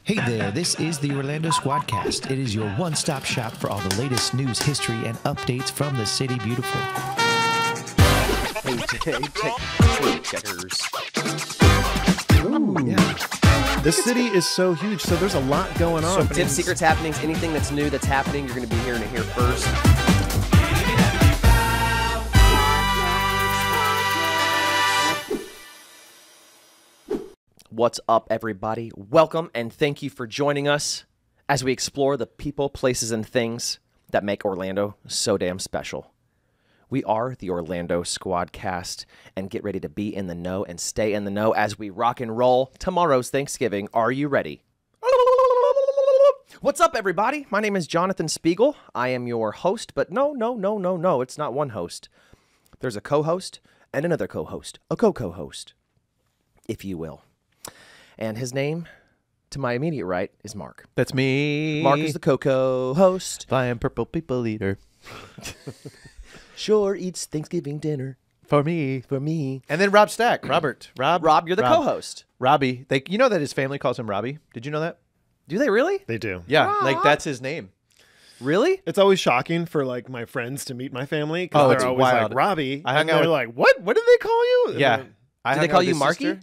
Hey there, this is the Orlando Squadcast. It is your one-stop shop for all the latest news, history, and updates from the city beautiful. Hey, checkers. Ooh. Yeah. This city is so huge, so there's a lot going on. So tips, secrets, happenings, anything that's new that's happening, you're going to be hearing it here first. What's up, everybody? Welcome, and thank you for joining us as we explore the people, places, and things that make Orlando so damn special. We are the Orlando Squadcast, and get ready to be in the know and stay in the know as we rock and roll tomorrow's Thanksgiving. Are you ready? What's up, everybody? My name is Jonathan Spiegel. I am your host, but no, it's not one host. There's a co-host and another co-host, a co-co-host, if you will. And his name, to my immediate right, is Mark. That's me. Mark is the co-co-host. Flying purple people eater. Sure eats Thanksgiving dinner. For me. For me. And then Rob Stack. Rob, you're the co-host. Robbie. You know that his family calls him Robbie? Did you know that? Do they really? They do. Yeah, Rob. like that's his name. Really? It's always shocking for like my friends to meet my family Oh, because it's they're always wild. like Robbie. I hung and out they're with- like, what? What did they call you? And Yeah. then, I Do hung they call out with you his Marky? sister.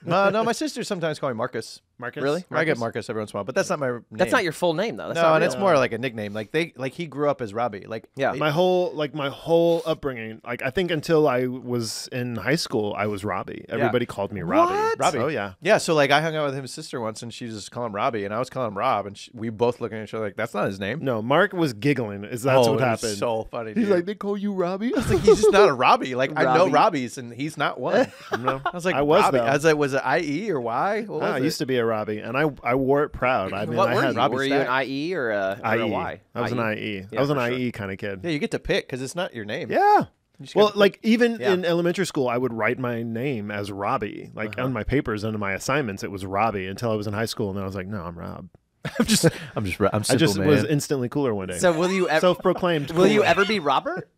No, my sisters sometimes call me Marcus. Marcus. Really? I get Marcus every once in a while, but that's not my name. That's not your full name, though. That's No, not and real. it's more like a nickname. Like he grew up as Robbie. Like Yeah. My whole upbringing, like I think until I was in high school, I was Robbie. Everybody called me Robbie. What? Robbie. Oh yeah. Yeah, so like I hung out with his sister once, and she just called him Robbie, and I was calling him Rob, and we both looking at each other like, that's not his name. No, Mark was giggling. That's what it was happened. so funny. He's dude. like, they call you Robbie? I was like, he's just not a Robbie. Like I know Robbie. Robbies, and he's not one. No, I was like, I was Robbie. though. I was like, was it IE or Y? What was I it? used to be a Robbie, and I wore it proud. I mean, What I were had you? Robbie Were you Stack. an IE or a IE. Y? I was an IE. Yeah, I was an for sure. IE kind of kid. Yeah, you get to pick because it's not your name. Yeah. You just Well, gotta like even Yeah. in elementary school, I would write my name as Robbie. Like on my papers and my assignments, it was Robbie until I was in high school, and then I was like, no, I'm Rob. I'm simple, I just man. was instantly cooler one day. So will you ever? Self-proclaimed. Will you cooler. ever be Robert?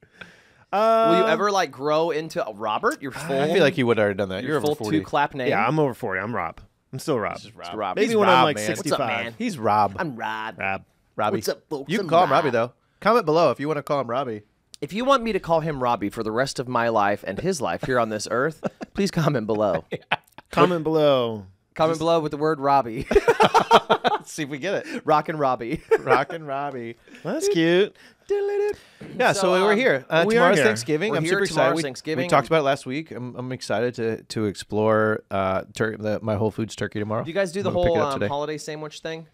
Will you ever like grow into a Robert? Your full. I feel like he would have already done that. your You're full over 40. two-clap name. Yeah, I'm over 40. I'm Rob. I'm still Rob. This is Rob. Rob. Maybe He's when Rob, I'm like man. 65. What's up, man? He's Rob. I'm Rob. Rob. Robbie. What's up, folks? You can I'm call him Rob. Robbie though. Comment below if you want to call him Robbie. If you want me to call him Robbie for the rest of my life and his life here on this earth, please comment below. Comment below. Comment below with the word Robbie. Let's see if we get it. Rockin' Robbie. Rockin' Robbie. Well, that's cute. Yeah, So, so we're here. we are Tomorrow's here. Thanksgiving. We're I'm here super excited. tomorrow's We Thanksgiving. talked about it last week. I'm excited to explore my Whole Foods turkey tomorrow. Do you guys do the I'm gonna pick it whole up today. holiday sandwich thing?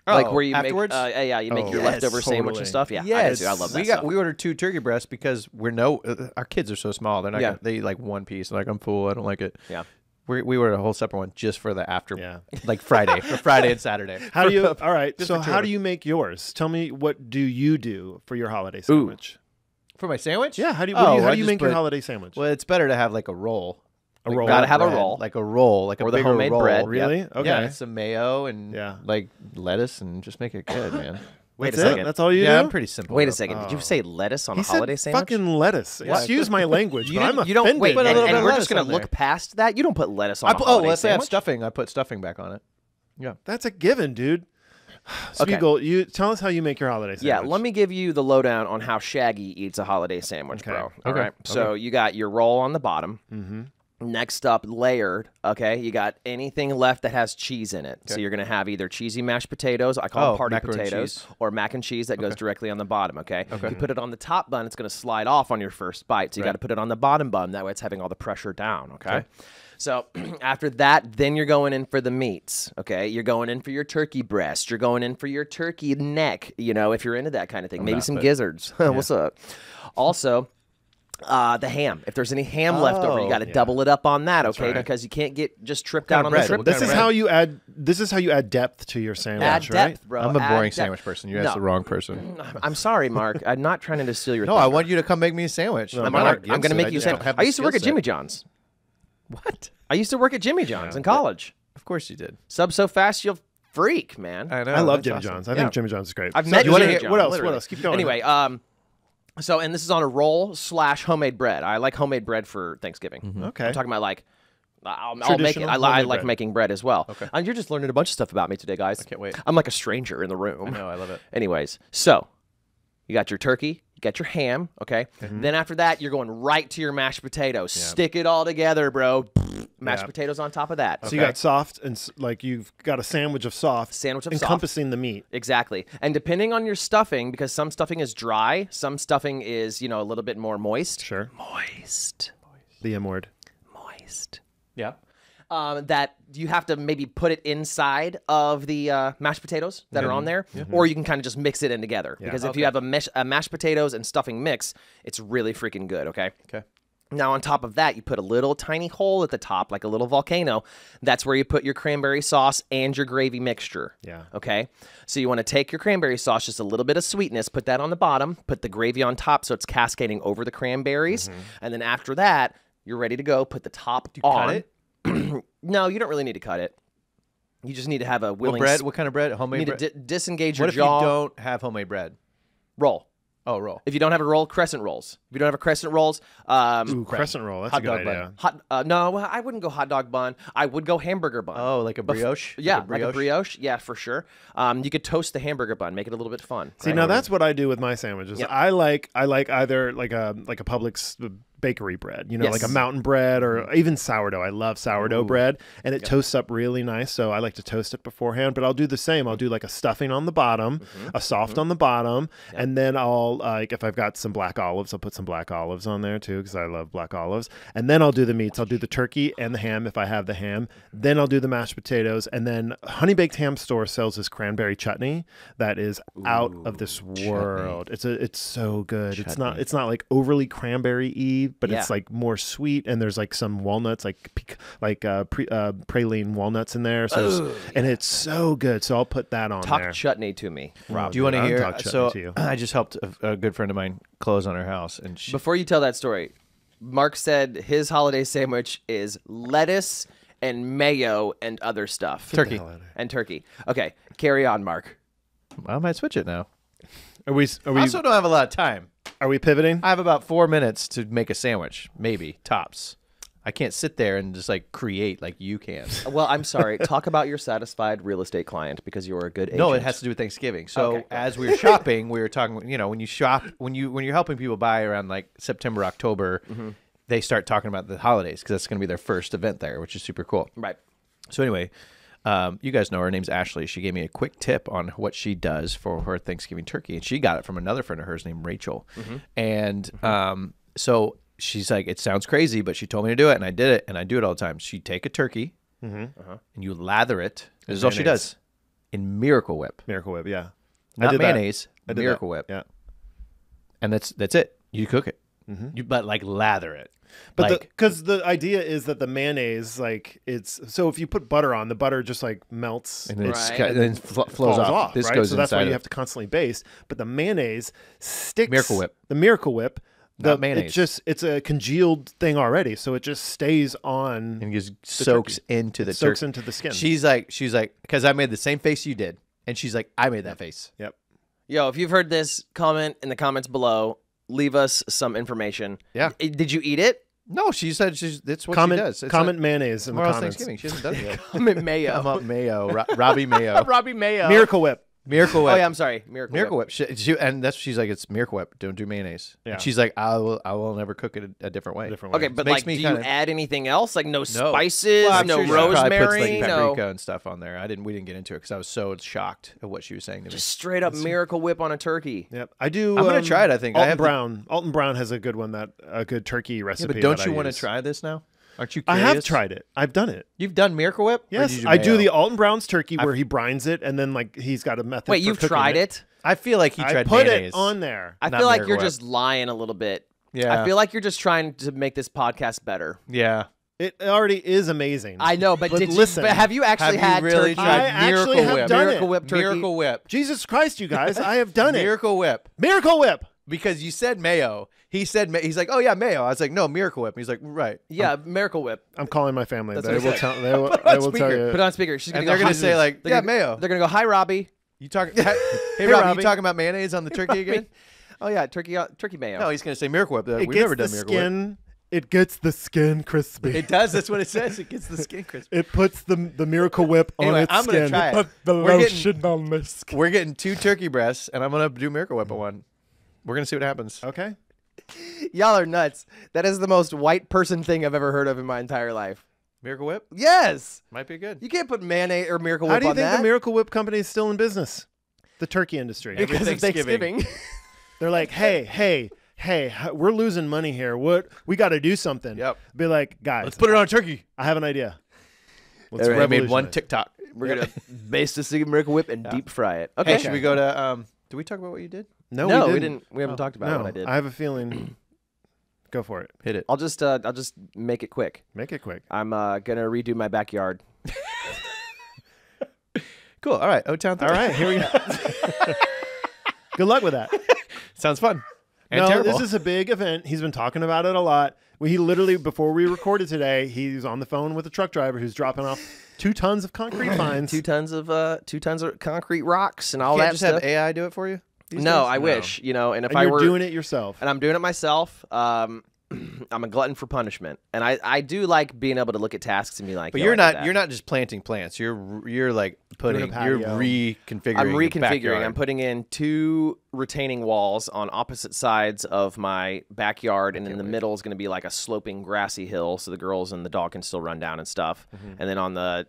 Oh, Like where you afterwards? make, yeah, you make Oh, your yes, leftover sandwich totally. and stuff. Yeah, Yes, I love that. we ordered 2 turkey breasts because our kids are so small. They're not. Yeah. They eat like one piece. They're like, I'm full. I don't like it. Yeah. We ordered a whole separate one just for the after. Yeah. Like Friday, for Friday and Saturday. How do you? All right. Just So for two how of do us. you make yours? Tell me, what do you do for your holiday sandwich? For my sandwich? Yeah. How do you? Oh, How I do you just make your put- holiday sandwich? Well, it's better to have like a roll. A Like roll. Gotta have a bread, roll. like a roll, like Or a the bigger homemade roll. bread. Really? Yep. Okay. Yeah, some mayo and Yeah. like lettuce and just make it good, man. Wait That's a it? second. That's all you Yeah, do? I'm pretty simple. Wait a though. second. Did you say lettuce on He a holiday said sandwich? fucking lettuce. Yeah. Excuse my language, but I'm you don't offended. wait, Put a and, little and bit of we're lettuce just gonna on look there. past that. You don't put lettuce on a Oh, holiday let's say I have sandwich. stuffing. I put stuffing back on it. Yeah. That's a given, dude. Okay. Spiegel, you tell us how you make your holiday sandwich. Yeah, let me give you the lowdown on how Shaggy eats a holiday sandwich, Okay. bro. All Okay. right. So you got your roll on the bottom. Mm-hmm. Next up, layered. Okay, you got anything left that has cheese in it. So you're gonna have either cheesy mashed potatoes, I call them party macaroni and potatoes, cheese. or mac and cheese that goes directly on the bottom. Okay. Okay. You put it on the top bun, it's gonna slide off on your first bite. So you got to put it on the bottom bun. That way, it's having all the pressure down. Okay. So after that, then you're going in for the meats. Okay, you're going in for your turkey breast. You're going in for your turkey neck. You know, if you're into that kind of thing, maybe not, some but- gizzards. What's up? Also. The ham. If there's any ham left over, you got to double it up on that, okay? right. Because you can't get just tripped kind out of on bread? the strip. What This kind is of how you add. This is how you add depth to your sandwich, Add right? depth, bro. I'm a Add boring depth. sandwich person. You asked the wrong person. I'm sorry, Mark. I'm not trying to steal your. No, I want you to come make me a sandwich. I'm not going against to it. make I you a just don't sandwich. have I the used to work at skill Jimmy set. John's. What? I used to work at Jimmy John's in college. Of course you did. Sub so fast you'll freak, man. I know. I love that's Jimmy awesome. John's. I Yeah. think Jimmy John's is great. I've So met you wanna Jimmy hear- John, What else? literally. What else? Keep going. Anyway, so and this is on a roll / homemade bread. I like homemade bread for Thanksgiving. Okay. I'm talking about like I'll make it. Traditional I homemade like bread. making bread as well. Okay. And you're just learning a bunch of stuff about me today, guys. I can't wait. I'm like a stranger in the room. I know, I love it. Anyways, so you got your turkey, you got your ham, okay? Then after that, you're going right to your mashed potatoes. Stick it all together, bro. Mashed potatoes on top of that. So you got soft and like you've got a sandwich of soft, encompassing the meat. Exactly. And depending on your stuffing, because some stuffing is dry, some stuffing is, a little bit more moist. Sure. Moist. The M word. Moist. Yeah. That you have to maybe put it inside of the mashed potatoes that are on there, or you can kind of just mix it in together. Because if you have a mashed potatoes and stuffing mix, it's really freaking good, okay? Okay. Now, on top of that, you put a little tiny hole at the top, like a little volcano. That's where you put your cranberry sauce and your gravy mixture. Yeah. Okay? So you want to take your cranberry sauce, just a little bit of sweetness, put that on the bottom, put the gravy on top so it's cascading over the cranberries. And then after that, you're ready to go. Put the top on. Cut it? No, you don't really need to cut it. You just need to have a willing... What kind of bread? You Homemade need bread? to disengage your What if jaw. you don't have homemade bread? Roll. Oh, roll. If you don't have a roll, crescent rolls. If you don't have a crescent rolls, Ooh, crescent roll. That's Hot a good dog idea. bun. no, I wouldn't go hot dog bun. I would go hamburger bun. Oh, like a brioche? Yeah, like a brioche. Yeah, for sure. You could toast the hamburger bun, make it a little bit fun. See, now that's what I do with my sandwiches. Yep. I like either like a Publix bakery bread, Yes. like a mountain bread or even sourdough. I love sourdough bread, and it toasts up really nice. So I like to toast it beforehand. But I'll do the same. I'll do like a stuffing on the bottom, a soft on the bottom, and then I'll like if I've got some black olives, I'll put some black olives on there too because I love black olives. And then I'll do the meats. I'll do the turkey and the ham if I have the ham. Then I'll do the mashed potatoes, and then Honey Baked Ham Store sells this cranberry chutney that is out of this world. It's so good. It's not like overly cranberry-y, but it's like more sweet, and there's like some walnuts, like praline walnuts in there. So and it's so good. So I'll put that on Talk there. chutney to me, Rob. Do you want to I'll hear? talk chutney So to you. I just helped a good friend of mine close on her house, and she. Before you tell that story, Mark said his holiday sandwich is lettuce and mayo and other stuff. Turkey. And turkey. Okay, carry on, Mark. I might switch it now. Are we I also don't have a lot of time. are we pivoting? I have about 4 minutes to make a sandwich, maybe tops. I can't sit there and just like create like you can. Well, I'm sorry. Talk about your satisfied real estate client because you're a good agent. No, it has to do with Thanksgiving. So Okay, as we were shopping, we were talking. When you shop, when you're helping people buy around like September, October, they start talking about the holidays because that's going to be their first event there, which is super cool. Right. So anyway, you guys know her name's Ashley. She gave me a quick tip on what she does for her Thanksgiving turkey, and she got it from another friend of hers named Rachel. And so she's like, it sounds crazy, but she told me to do it, and I did it, and I do it all the time. She take a turkey, and you lather it. This is all she does. In Miracle Whip. Miracle Whip, yeah. Not I did mayonnaise, that. I did Miracle that. Whip. Yeah. And that's it. You cook it. But like lather it. But like, because the idea is that the mayonnaise, like it's so if you put butter on, the butter just like melts and it's Right. and then flows falls off. This right? goes so that's why inside you of- have to constantly baste. But the mayonnaise sticks. Miracle Whip. The Miracle Whip. Not mayonnaise. It's a congealed thing already, so it just stays on. and just soaks into the soaks turkey. into the skin. She's like, because I made the same face you did, and she's like, I made that face. Yep. Yo, if you've heard this, comment in the comments below. Leave us some information. Yeah. Did you eat it? No, she said that's what Comment she does. It's comment mayonnaise in the tomorrow's comments. Thanksgiving. She hasn't done it yet. Comment mayo. I'm up mayo, Robbie Mayo, Robbie Mayo. Miracle Whip. Miracle Whip. Oh yeah, I'm sorry. Miracle Whip. And she's like, it's Miracle Whip. Don't do mayonnaise. Yeah. And she's like, I will never cook it a different way. Different way. Okay, but Makes like, me do you kinda- add anything else? Like no spices, Well, I'm no sure she probably puts, rosemary, like, no. paprika and stuff on there. We didn't get into it because I was so shocked at what she was saying to me. Just straight up Miracle Whip on a turkey. Yep. I do. I'm gonna try it, I think. I Alton have the- Brown. Alton Brown has a good one a good turkey recipe. but don't that you I want to use. try this now? Aren't you I curious? have tried it. I've done it. You've done Miracle Whip? Or Yes, did you I do mayo? the Alton Brown's turkey where he brines it, and then like he's got a method. Wait, for you've cooking tried it? I feel like he I tried put mayonnaise. it on there. I Not feel like Miracle you're Whip. just lying a little bit. Yeah. I feel like you're just trying to make this podcast better. Yeah. It already is amazing. I know, but listen, but have you actually Have had you really turkey? tried I actually Miracle have Whip? done it. Miracle Whip turkey. Miracle Whip. Jesus Christ, you guys! I have done it. Miracle Whip. Miracle Whip. Because you said mayo. He said he's like, oh yeah, mayo. I was like, no, Miracle Whip. He's like, right. Yeah, Miracle Whip. I'm calling my family. That's They what will he tell. They will Put it on tell speaker. you. Put it on speaker. She's gonna And they're go, gonna "Hi." say like, They're yeah, gonna- mayo. They're gonna go, hi, Robbie. You talking? Hey, Rob, Robbie. you talking about mayonnaise on the turkey again? Oh yeah, turkey mayo. No, he's gonna say Miracle Whip. It We've gets never the done Miracle Whip. skin It gets the skin crispy. It does. That's what it says. It gets the skin crisp. It puts the Miracle Whip Anyway, on its I'm skin. gonna try it. Put the We're lotion on the skin. We're getting 2 turkey breasts, and I'm gonna do Miracle Whip on one. We're gonna see what happens. Okay. Y'all are nuts. That is the most white person thing I've ever heard of in my entire life. Miracle Whip Yes. might be good. You can't put mayonnaise or Miracle Whip How do you on think that. the Miracle Whip company is still in business? The turkey industry. Because of Thanksgiving. Thanksgiving. They're like, hey, we're losing money here. What? We got to do something. Yep. Be like, guys, Let's put it on a turkey. I have an idea. Let's All right, I made one revolutionize. TikTok. We're going to baste this Miracle Whip and deep fry it. Okay. Hey, should we go to? Did we talk about what you did? No, we we didn't. didn't. We haven't talked about No, what I did. I have a feeling. Go for it. Hit it. I'll just make it quick. Make it quick. I'm gonna redo my backyard. Cool. All right. O-Town 3. All right, here we go. Good luck with that. Sounds fun. And No, terrible. this is a big event. He's been talking about it a lot. He literally, before we recorded today, he's on the phone with a truck driver who's dropping off 2 tons of concrete fines. 2 tons of concrete rocks and all Can't that just stuff. have AI do it for you? these No, days? I wish, and if And I you're were doing it yourself. and I'm doing it myself, I'm a glutton for punishment, and I do like being able to look at tasks and be like, But "Yo, you're I did not. that." You're not just planting plants. You're like putting. Doing a You're patio. reconfiguring. I'm your reconfiguring. backyard. I'm putting in 2 retaining walls on opposite sides of my backyard, and in the middle is going to be like a sloping grassy hill, so the girls and the dog can still run down and stuff. And then on the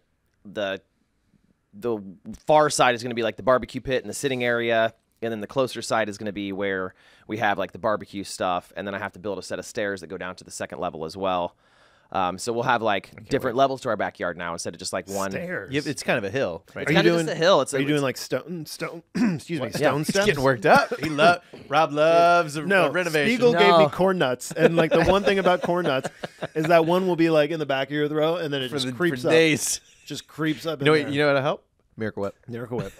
far side is going to be like the barbecue pit and the sitting area, and then the closer side is going to be where we have like the barbecue stuff, and then I have to build a set of stairs that go down to the second level as well. So we'll have like different levels to our backyard now instead of just like one. Stairs. Yep, it's kind of a hill. Right? It's kind of just a hill. It's Are a, you doing like stone? Excuse me, stone He's steps. getting worked up. Rob loves a No, renovation. Spiegel gave No. me corn nuts, and like the one thing about corn nuts is that one will be like in the back of your row, and then it just creeps for up. days. Just creeps up. You know, in what, you know what'll help? Miracle Whip. Miracle Whip.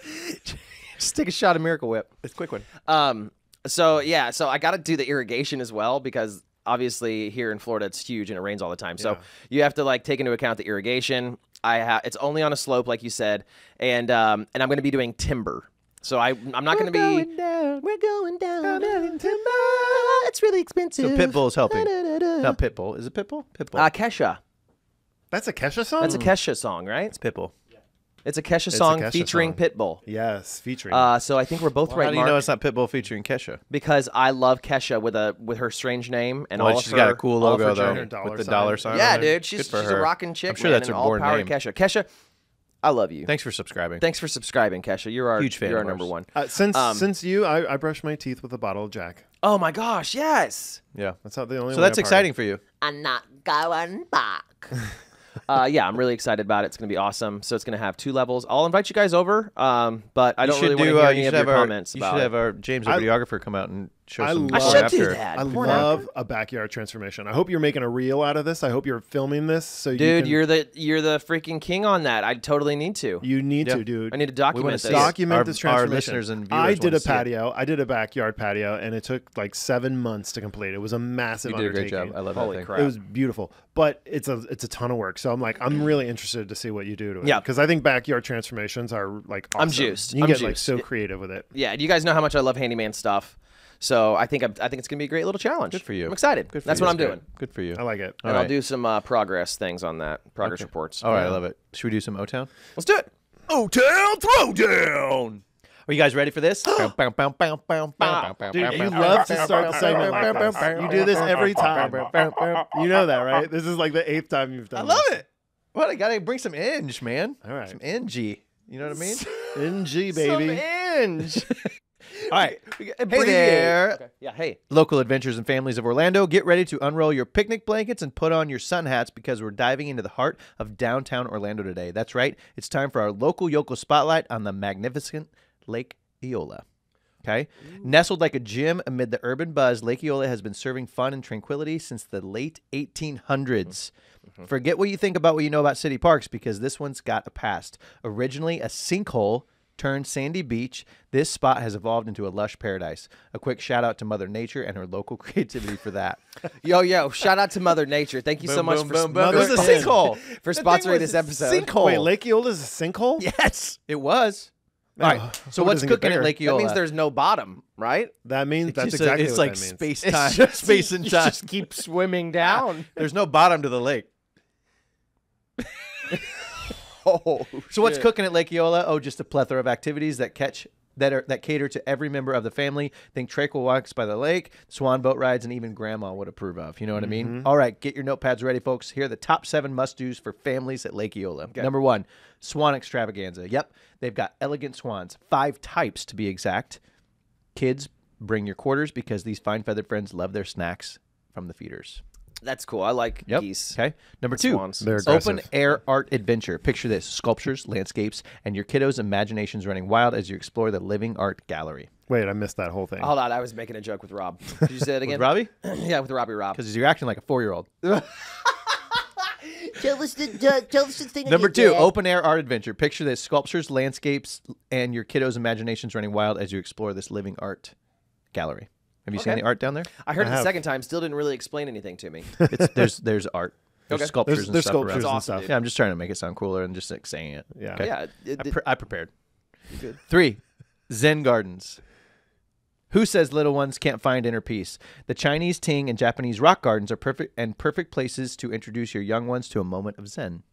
just take a shot of Miracle Whip. It's a quick one. So I got to do the irrigation as well because obviously here in Florida it's huge and it rains all the time. So you have to like take into account the irrigation. It's only on a slope like you said, and I'm going to be doing timber. So I'm not going to be. We're going down in timber. It's really expensive. So Pitbull's helping. Not Pitbull. Is it Pitbull? Pitbull. Kesha. That's a Kesha song. That's a Kesha song, right? it's Pitbull. It's a Kesha a song Kesha featuring song. Pitbull. Yes, featuring. So I think we're both Well, right, how do you Mark. know it's not Pitbull featuring Kesha? Because I love Kesha with her strange name and Well, all of she's her. got a cool all of her logo though, journey. dollar with the sign. dollar sign. Yeah, on it. dude, she's Good for a her. rocking chick. I'm sure man, that's and her all born power name. to Kesha. Kesha, I love you. Thanks for subscribing. Thanks for subscribing, Kesha. You're our Huge fan You're our of number ours. one. Since you, I brush my teeth with a bottle of Jack. Oh my gosh, yes. Yeah. That's not the only. So way that's I party. exciting for you. I'm not going back. Yeah, I'm really excited about it. It's going to be awesome. So it's going to have 2 levels. I'll invite you guys over, but I don't really want to hear any of your comments You about should it. have our James, the videographer, come out and show I some love- before I and should do after. that. I Before and love a backyard transformation. I hope you're making a reel out of this. I hope you're filming this so Dude, you can, you're the freaking king on that. I totally need to. you need Yeah. to, dude. I need to We wanna document see this. it. Document this Our transformation. listeners and viewers I did wanna a see it. patio. I did a backyard patio, and it took like 7 months to complete. It was a massive You did a great undertaking. job. I love Holy that thing. crap. It was beautiful, but it's a ton of work. So I'm really interested to see what you do to it. Yeah. because I think backyard transformations are like awesome. I'm juiced. You I'm can get like juiced. so creative with it. Yeah, you guys know how much I love handyman stuff. So I think it's going to be a great little challenge. Good for you. I'm excited. Good for That's you. what I'm That's doing. great. Good for you. I like it. And All I'll right. do some progress things on that. Progress reports. All right, I love it. Should we do some O-Town? Let's do it. O-Town Throwdown! Are you guys ready for this? Dude, you love to start the segment like this. You do this every time. You know that, right? This is like the 8th time you've done I love it. Well, I gotta bring some inge, man. All right. Some NG. You know what I mean? it. NG, baby. Some inge. All right. Hey there. Okay. Yeah, hey. Local adventures and families of Orlando, get ready to unroll your picnic blankets and put on your sun hats because we're diving into the heart of downtown Orlando today. That's right. It's time for our local yokel spotlight on the magnificent Lake Eola. Okay. Nestled like a gem amid the urban buzz, Lake Eola has been serving fun and tranquility since the late 1800s. Forget what you think about what you know about city parks because this one's got a past. Originally a sinkhole turned sandy beach, this spot has evolved into a lush paradise. A quick shout out to Mother Nature and her local creativity for that. Yo, shout out to Mother Nature. Thank you so much for It was a sinkhole. for The thing sponsoring was this a episode. Sinkhole. Wait, Lake Eola is a sinkhole? Yes, it was. All right. So what's cooking at Lake Eola? That means there's no bottom, right? That means that's Just exactly it's what like that means. space time, space and time. Just keep swimming down. There's no bottom to the lake. Oh, So what's cooking at Lake Eola? Oh, just a plethora of activities that cater to every member of the family. Think tranquil walks by the lake, swan boat rides, and even grandma would approve of. You know what I mean? All right, get your notepads ready, folks. Here are the top 7 must-dos for families at Lake Eola. Okay. Number 1, swan extravaganza. Yep, they've got elegant swans, 5 types to be exact. Kids, bring your quarters because these fine feathered friends love their snacks from the feeders. That's cool. I like geese. Okay. Number 2, swans. They're aggressive. open air art adventure. Picture this: sculptures, landscapes, and your kiddos' imaginations running wild as you explore the living art gallery. Wait, I missed that whole thing. Hold on, I was making a joke with Rob. Did you say that again? With Robbie? Yeah, with Robbie Rob. Because you're acting like a 4-year-old. Tell us the thing. Number again, 2, Dad. open air art adventure. Picture this: sculptures, landscapes, and your kiddos' imaginations running wild as you explore this living art gallery. Have you seen Okay. the art down there? I heard it the have. second time. Still didn't really explain anything to me. There's art. There's Okay. sculptures and There's stuff sculptures around. and awesome, stuff. dude. Yeah, I'm just trying to make it sound cooler and just like saying it. Yeah. Okay. Yeah. I prepared. 3, Zen gardens. Who says little ones can't find inner peace? The Chinese Ting and Japanese rock gardens are perfect places to introduce your young ones to a moment of Zen.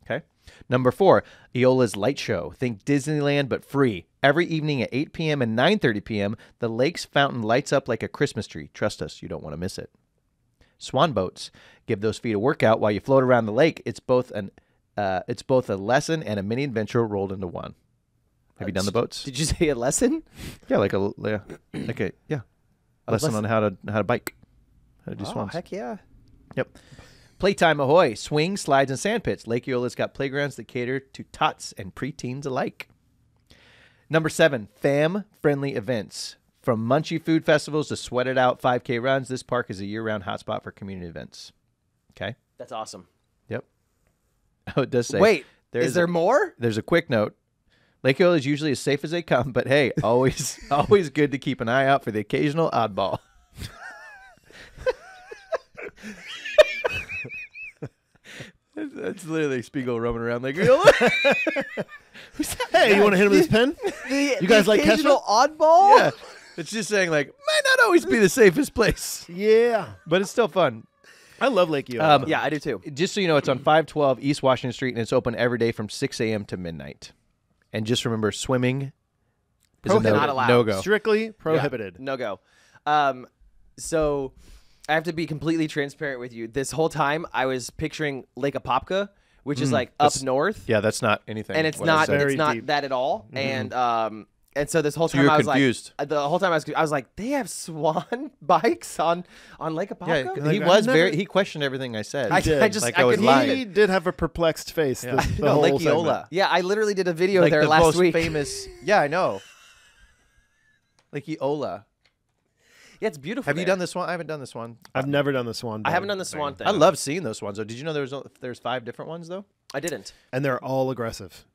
Okay. Number 4, Eola's light show. Think Disneyland, but free. Every evening at 8 p.m. and 9:30 p.m., the lake's fountain lights up like a Christmas tree. Trust us, you don't want to miss it. Swan boats. Give those feet a workout while you float around the lake. It's both a lesson and a mini adventure rolled into one. Have you done the boats? Did you say a lesson? Yeah, like a lesson on how to bike, how to do swans. Heck yeah. Yep. Playtime ahoy! Swings, slides, and sand pits. Lake Eola's got playgrounds that cater to tots and preteens alike. Number 7, fam-friendly events. From munchy food festivals to sweated out 5K runs, this park is a year-round hotspot for community events. Okay. That's awesome. Yep. Oh, it does say. Wait, is there more? There's a quick note. Lake Eola is usually as safe as they come, but hey, always good to keep an eye out for the occasional oddball. That's literally Spiegel roaming around Lake Eola. Hey, you want to hit him with his pen? You guys like occasional ketchup? oddball? Yeah. It's just saying, like, might not always be the safest place, Yeah. but it's still fun. I love Lake Eola. Yeah, I do too. Just so you know, it's on 512 East Washington Street, and it's open every day from 6 a.m. to midnight. And just remember, swimming is a Not allowed. no-go. Strictly prohibited. No go. So I have to be completely transparent with you. This whole time I was picturing Lake Apopka, which is like up north, Yeah, that's not anything. and it's what I not said. Very it's not deep. that at all. And so this whole So time you're I was confused. like, the whole time I was like, they have swan bikes on Lake Apopka. Yeah, Like, he I've was never- he questioned everything I said. I did. just Like I I was couldn't lying. believe He it. did have a perplexed face. The No, whole Lake segment. Eola. Yeah, I literally did a video Like there the last most week. famous. Yeah, I know. Lake Eola. Yeah, it's beautiful. Have you there. done this one? I haven't done this one. I've never done the swan. I haven't done the thing. swan thing. I love seeing those ones. Though, did you know there's 5 different ones though? I didn't. And they're all aggressive.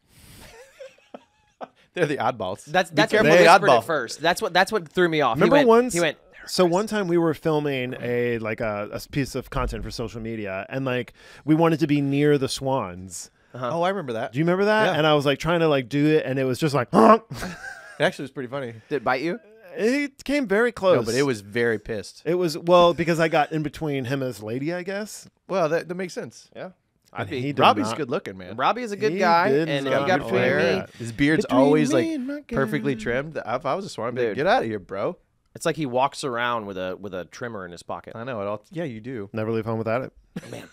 They're the oddballs. That's Be what careful he of the whispered oddball. at first. That's what threw me off. Remember He went. So one time we were filming a piece of content for social media, and like we wanted to be near the swans. Oh, I remember that. Do you remember that? Yeah. And I was like trying to like do it, and it was just like It actually was pretty funny. Did it bite you? it came very close. No, but it was very pissed. It was because I got in between him and his lady, I guess. Well, that makes sense. Yeah. And he did Robbie's not- good looking, man. Robbie is a good He guy, did and not he got know between that. me. His beard's Between always me like and my perfectly girl. trimmed. If I was a swan, I'd be like, Dude. get out of here, bro. It's like he walks around with a trimmer in his pocket. I know it all. Yeah, you do. Never leave home without it. Man,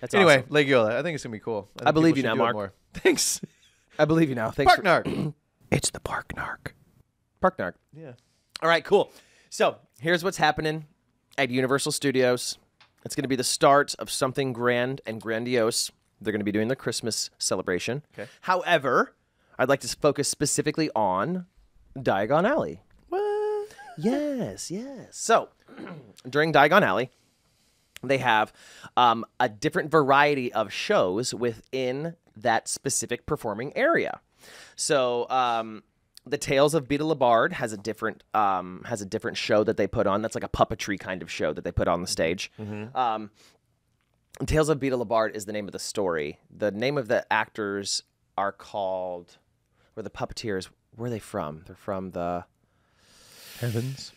that's Anyway, awesome. Lake Eola. I think it's gonna be cool. I believe people you should now, do it Mark. more. Thanks. I believe you now. Thanks. Park Narc. It's the Park Narc. Park Narc. Yeah. All right, cool. So here's what's happening at Universal Studios. It's going to be the start of something grand and grandiose. They're going to be doing the Christmas celebration. Okay. However, I'd like to focus specifically on Diagon Alley. What? Yes. So during Diagon Alley, they have a different variety of shows within that specific performing area. So the Tales of Beeta Labard has a different show that they put on. That's like a puppetry kind of show that they put on the stage. Tales of Beeta Labard is the name of the story. The name of the actors are called, or the puppeteers. where are they from? They're from the Heavens.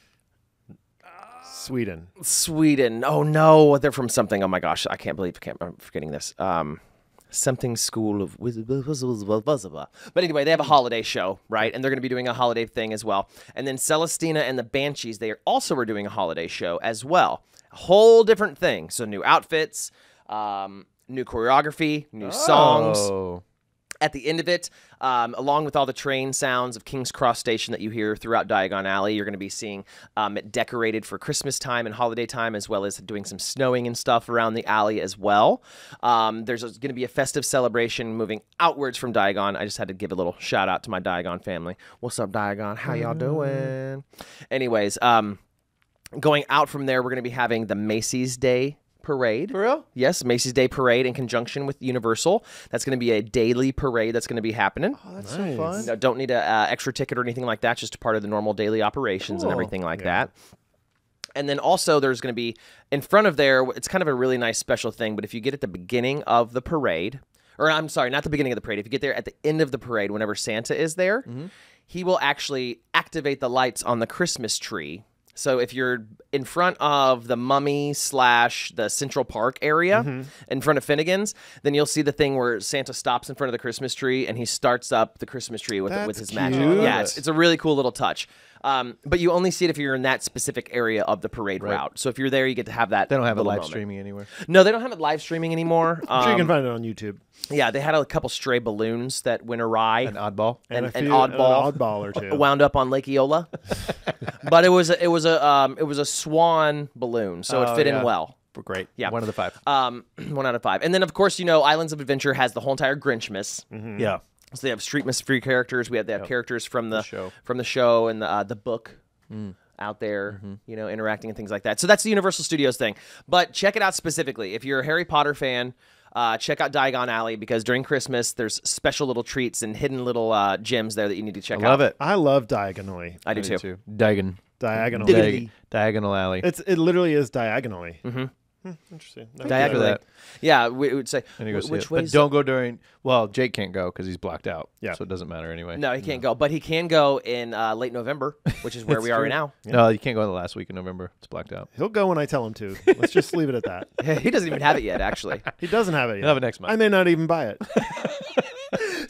Sweden. Sweden. Oh no, they're from something. Oh my gosh, I can't believe I'm forgetting this. Something school of but anyway, they have a holiday show, right? And they're going to be doing a holiday thing as well. And then Celestina and the Banshees, they also are doing a holiday show as well. A whole different thing. So new outfits, new choreography, new songs. Oh. At the end of it, along with all the train sounds of King's Cross Station that you hear throughout Diagon Alley, you're going to be seeing it decorated for Christmas time and holiday time, as well as doing some snowing and stuff around the alley as well. There's going to be a festive celebration moving outwards from Diagon. I just had to give a little shout out to my Diagon family. What's up, Diagon? How y'all doing? Anyways, going out from there, we're going to be having the Macy's Day Parade. For real? Yes, Macy's Day Parade in conjunction with Universal. That's going to be a daily parade that's going to be happening. Oh, that's so fun. No, don't need a extra ticket or anything like that. Just a part of the normal daily operations and everything like that. And then also there's going to be in front of there, it's kind of a really nice special thing, but if you get at the beginning of the parade, or I'm sorry, not the beginning of the parade, if you get there at the end of the parade, whenever Santa is there, he will actually activate the lights on the Christmas tree. So if you're in front of the Mummy / the Central Park area in front of Finnegan's, then you'll see the thing where Santa stops in front of the Christmas tree and he starts up the Christmas tree with his magic. Yeah, it's a really cool little touch. But you only see it if you're in that specific area of the parade route. So if you're there, you get to have that. They don't have it live moment. streaming anywhere. No, they don't have it live streaming anymore. I'm sure you can find it on YouTube. Yeah, they had a couple stray balloons that went awry. An oddball. An an oddball or two. wound up on Lake Eola. But it was a swan balloon, so it fit in well. Great. Yeah. 1 out of 5. 1 out of 5. And then of course, Islands of Adventure has the whole entire Grinchmas. Yeah. So they have Streetmas free characters. They have characters from the show. and the book out there, interacting and things like that. So that's the Universal Studios thing. But check it out specifically. If you're a Harry Potter fan, check out Diagon Alley because during Christmas there's special little treats and hidden little gems there that you need to check out. I love it. I love Diagonally. I do too. Diagonally. Diagonal Alley. It literally is diagonally. Interesting. Diagonally. Yeah, we would say. And he goes, which but way? don't go during. Well, Jake can't go because he's blocked out. Yeah. So it doesn't matter anyway. No, he can't go, but he can go in late November, which is where we are right now. No, you can't go in the last week of November. It's blacked out. He'll go when I tell him to. Let's just leave it at that. He doesn't even have it yet, actually. He doesn't have it yet. He'll have it next month. I may not even buy it.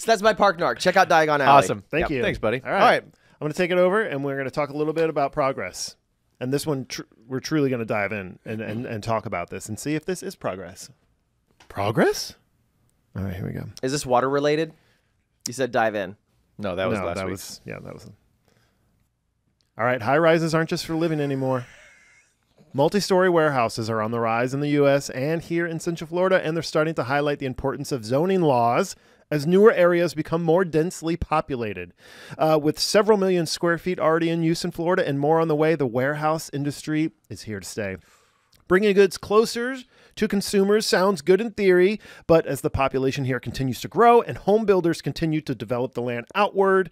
So that's my Park Narc. Check out Diagon Alley. Awesome. Thank you. Thanks, buddy. All right. I'm going to take it over, and we're going to talk a little bit about progress. And this one, we're truly going to dive in and talk about this and see if this is progress. Progress? All right, here we go. Is this water related? You said dive in. No, that was last that week. that was. All right, high rises aren't just for living anymore. Multi-story warehouses are on the rise in the U.S. and here in Central Florida, and they're starting to highlight the importance of zoning laws as newer areas become more densely populated. With several million square feet already in use in Florida and more on the way, the warehouse industry is here to stay. Bringing goods closer to consumers sounds good in theory, but as the population here continues to grow and home builders continue to develop the land outward,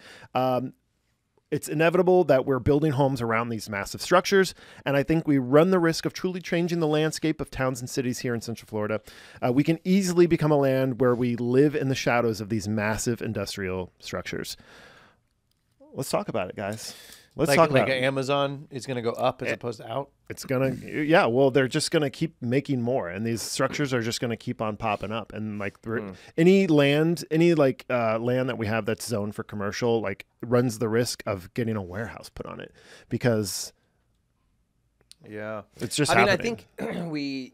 it's inevitable that we're building homes around these massive structures, and I think we run the risk of truly changing the landscape of towns and cities here in Central Florida. We can easily become a land where we live in the shadows of these massive industrial structures. Let's talk about it, guys. Let's talk about it. Amazon is going to go up as opposed to out. It's going to, yeah, well, they're just going to keep making more, and these structures are just going to keep on popping up. And like any land that we have that's zoned for commercial, like runs the risk of getting a warehouse put on it because it's just happening. I think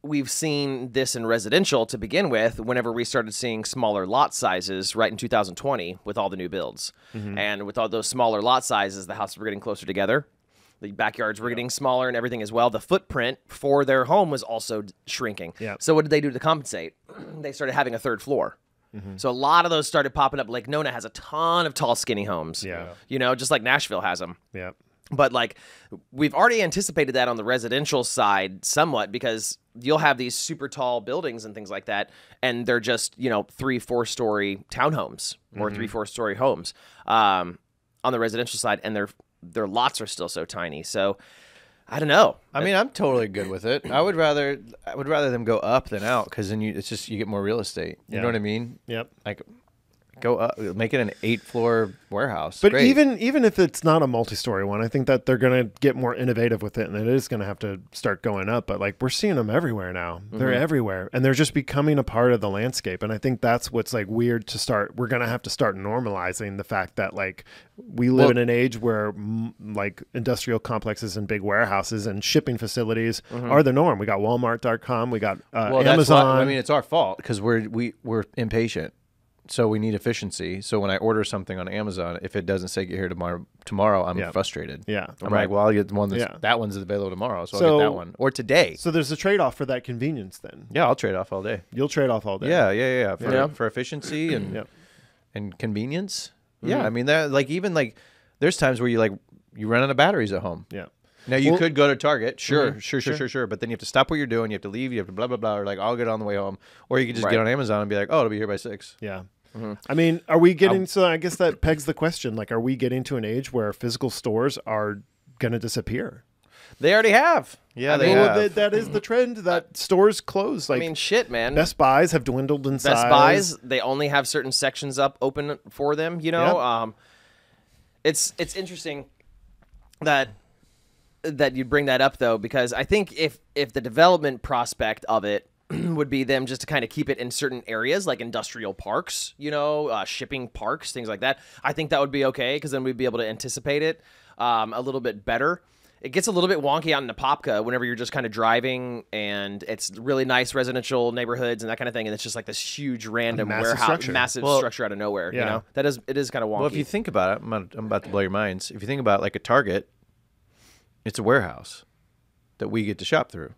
we've seen this in residential to begin with whenever we started seeing smaller lot sizes right in 2020 with all the new builds. And with all those smaller lot sizes, the houses were getting closer together. The backyards were getting smaller and everything as well. The footprint for their home was also shrinking. So what did they do to compensate? They started having a third floor. So a lot of those started popping up. Lake Nona has a ton of tall, skinny homes. Just like Nashville has them. But like we've already anticipated that on the residential side somewhat because you'll have these super tall buildings and things like that, and they're just 3-4 story townhomes or 3-4 story homes on the residential side, and their lots are still so tiny. So I don't know. I mean, I'm totally good with it. I would rather them go up than out because then you get more real estate. You know what I mean? Yep. Like Go up, make it an 8-floor warehouse. But Great. even if it's not a multi-story one, I think that they're going to get more innovative with it, and it is going to have to start going up. But like we're seeing them everywhere now; they're everywhere, and they're just becoming a part of the landscape. And I think that's what's like weird to start. We're going to have to start normalizing the fact that like we live in an age where like industrial complexes and big warehouses and shipping facilities are the norm. We got Walmart.com, we got Amazon. I mean, it's our fault because we're impatient. So we need efficiency. So when I order something on Amazon, if it doesn't say get here tomorrow, I'm frustrated. Yeah. I'm like, well, I'll get the one that one's available tomorrow, so I'll get that one. Or today. So there's a trade-off for that convenience then. Yeah, I'll trade off all day. You'll trade off all day. Yeah. For efficiency and convenience. Yeah, I mean, that like even like there's times where you run out of batteries at home. Yeah. Now you could go to Target, sure, but then you have to stop what you're doing, you have to leave, you have to blah blah blah, or like I'll get on the way home, or you can just get on Amazon and be like, oh, it'll be here by 6. Yeah. I mean, are we getting? So I guess that pegs the question. Like, are we getting to an age where physical stores are going to disappear? They already have. Yeah, they have. That is the trend that stores close. Like, I mean, shit, man. Best Buys have dwindled in size. Best Buys, they only have certain sections open for them. You know, it's interesting that you'd bring that up though, because I think if the development prospect of it would be them just to kind of keep it in certain areas like industrial parks, you know, shipping parks, things like that. I think that would be okay because then we'd be able to anticipate it a little bit better. It gets a little bit wonky out in Apopka whenever you're just kind of driving and it's really nice residential neighborhoods and that kind of thing, and it's just like this huge random massive structure out of nowhere. You know, it is kind of wonky. Well, if you think about it, I'm about to blow your minds. If you think about like a Target, it's a warehouse that we get to shop through.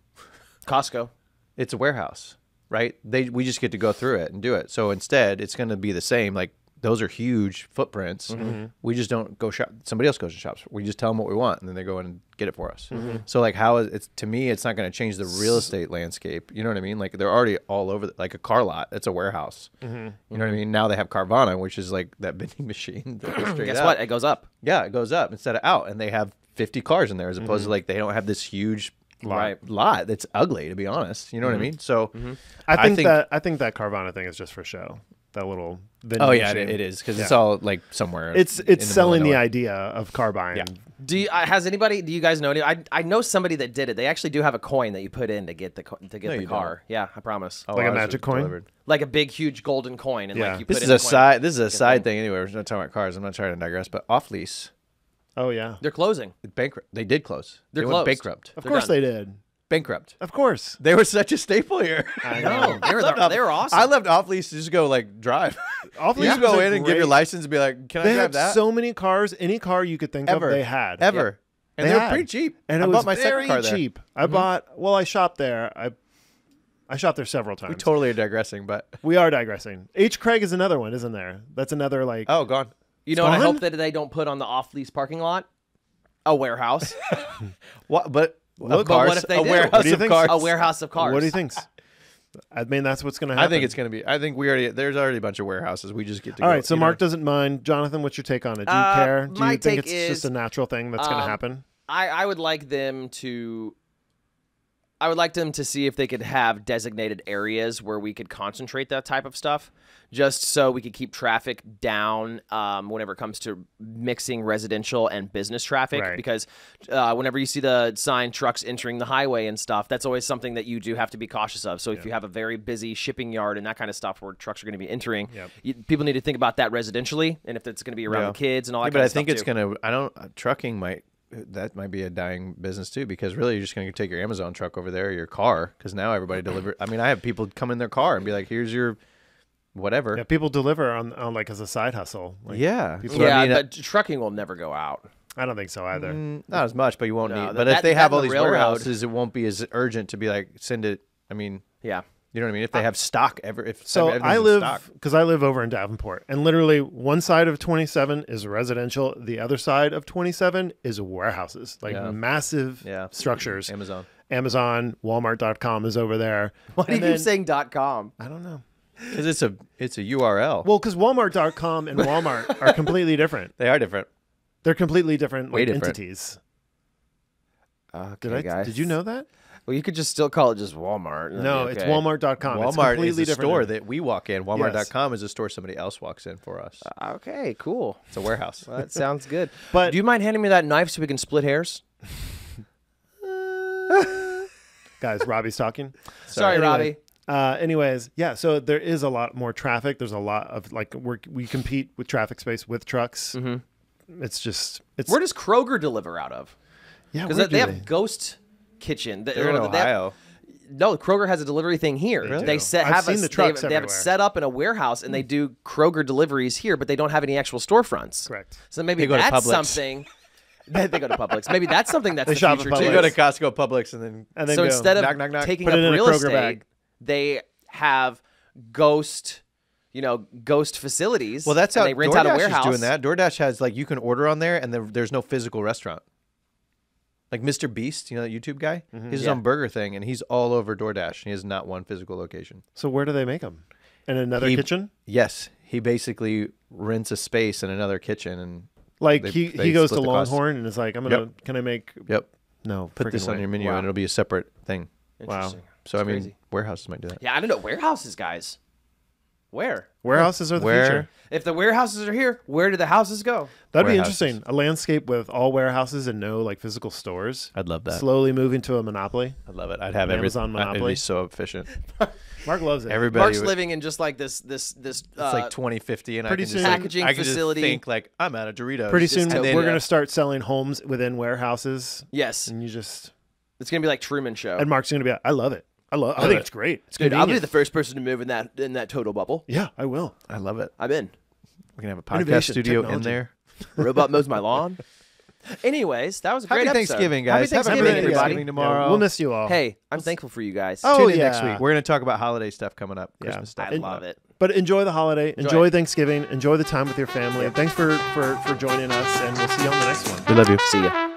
Costco. It's a warehouse, right? We just get to go through it and do it. So instead, it's going to be the same. Like those are huge footprints. We just don't go shop. Somebody else goes and shops. We just tell them what we want, and then they go in and get it for us. So like, to me, it's not going to change the real estate landscape. You know what I mean? Like they're already all over. Like a car lot, it's a warehouse. You know what I mean? Now they have Carvana, which is like that vending machine. Guess what? It goes up. Yeah, it goes up instead of out, and they have 50 cars in there as opposed to like they don't have this huge lot that's ugly, to be honest. You know what I mean? So I think that Carvana thing is just for show. That little it is because it's all like somewhere. It's selling the idea of car buying. Yeah. Do you guys know any? I know somebody that did it. They actually do have a coin that you put in to get the car. Don't. Yeah, I promise. Like a magic coin. Delivered. Like a big huge golden coin, and like you put this in is a a coin. side. This is a side thing anyway. We're not talking about cars. I'm not trying to digress, but Off Lease. Oh yeah, they're closing. Bankrupt. They did close. They went closed. bankrupt. Of course they did. Bankrupt. Of course. They were such a staple here. I know. They were awesome. I left Off Lease to just go like drive. Off You Lease just go was in and give your license and be like, "Can I They drive had that?" so many cars, any car you could think of, they had. Ever. And They they were had. pretty cheap. And I it was bought my second very car there. cheap. I shopped there. I shopped there several times. We totally are digressing, but We are digressing. H. Craig is another one, isn't there? That's another like. oh, gone. You know what I gone? hope that they don't put on the off-lease parking lot? A warehouse. What? But But cars, what if they a do? warehouse What do you of think? cars. A warehouse of cars. What do you think? I mean, that's what's going to happen. I think it's going to be. I think there's already a bunch of warehouses. We just get to. All go, right, so you Mark know? doesn't mind. Jonathan, what's your take on it? Do you care? Do my you think take it's just is, a natural thing that's going to happen? I would like them to. I would like them to see if they could have designated areas where we could concentrate that type of stuff, just so we could keep traffic down whenever it comes to mixing residential and business traffic. Right. Because whenever you see the sign trucks entering the highway and stuff, that's always something that you do have to be cautious of. So if you have a very busy shipping yard and that kind of stuff where trucks are going to be entering, people need to think about that residentially, and if it's going to be around the kids and all that kind of stuff. But I think it's going to. Trucking might. That might be a dying business too, because really you're just going to take your Amazon truck over there, or your car, because now everybody delivers. I mean, I have people come in their car and be like, "Here's your whatever." Yeah, people deliver on like as a side hustle. Like, but trucking will never go out. I don't think so either. Not as much, but you won't need. But that- if they that have all and the these railroad- warehouses, it won't be as urgent to be like send it. I mean, Yeah. you know what I mean? If they have stock, So everything's I in live stock. because I live over in Davenport, and literally one side of 27 is residential, the other side of 27 is warehouses, like massive structures. Amazon, Walmart.com is over there. Why do you keep saying .com? I don't know. Because it's a URL. Well, because Walmart.com and Walmart are completely different. They are different. They're completely different, Way like, different. entities. Okay, guys. Did you know that? Well, you could just still call it just Walmart. and that'd No, be it's okay. Walmart.com. It's Walmart completely is a different store name. that we walk in. Walmart.com is a store somebody else walks in for us. Okay, cool. It's a warehouse. Well, that sounds good. But- do you mind handing me that knife so we can split hairs? Guys, Robbie's talking. Sorry, Anyway, Robbie. anyways, yeah, so there is a lot more traffic. There's a lot of like we compete with traffic space with trucks. It's just Where does Kroger deliver out of? yeah, Because where they do have Ghost Kitchen. They're in They have- Ohio. no, Kroger has a delivery thing here. Really? They I've seen the trucks they have it everywhere. set up in a warehouse, and they do Kroger deliveries here, but they don't have any actual storefronts. Correct. So maybe They go to that's Publix. something. They go to Publix. Maybe that's something that's They the shop at future Publix. too. You go to Costco, Publix, and then And then So go, instead of knock, knock, knock. taking Put up it in a real Kroger estate, bag. they have ghost facilities. well, that's and how they rent out a DoorDash warehouse. is doing that. DoorDash has like you can order on there, and there's no physical restaurant. Like Mr. Beast, you know that YouTube guy? He's his Yeah. own burger thing, and he's all over DoorDash. He has not one physical location. So where do they make them? In another He- kitchen? Yes, he basically rents a space in another kitchen, and Like they he goes to split the cost. Longhorn and is like, I'm gonna Yep. can I make Yep, no put freaking this on way. your menu, Wow. and it'll be a separate thing. Interesting. So That's I mean, crazy. warehouses might do that. Yeah, I don't know warehouses, guys. Where? Warehouses are the Where? future. If the warehouses are here, where do the houses go? That'd be Warehouses. interesting. A landscape with all warehouses and no like physical stores. I'd love that. Slowly moving to a monopoly. I'd love it. I'd have An everything. Amazon It'd monopoly. be so efficient. Mark loves it. Everybody. Mark's would- living in just like this. It's like 2050, and I pretty can soon- just Packaging I can facility. Just think like I'm out of Doritos. Pretty Just soon to- we're yeah. gonna start selling homes within warehouses, Yes, and you just it's gonna be like Truman Show. and Mark's gonna be like, I love it. I think it. it's great. It's Dude, I'll be convenient. the first person to move in that total bubble. Yeah, I will. I love it. I'm in. We can have a podcast Innovation, studio in technology. there. Robot mows my lawn. Anyways, that was a great Happy episode. Thanksgiving, Happy guys. Have a Thanksgiving, great everybody. Thanksgiving tomorrow. Yeah, we'll miss you all. Hey, I'm thankful for you guys. Oh, Tune in yeah. next week. We're going to talk about holiday stuff coming up. Yeah. Christmas stuff. I love it. But enjoy the holiday. Enjoy Enjoy it. Thanksgiving. Enjoy the time with your family. Thanks for joining us, and we'll see you on the next one. We love you. See ya.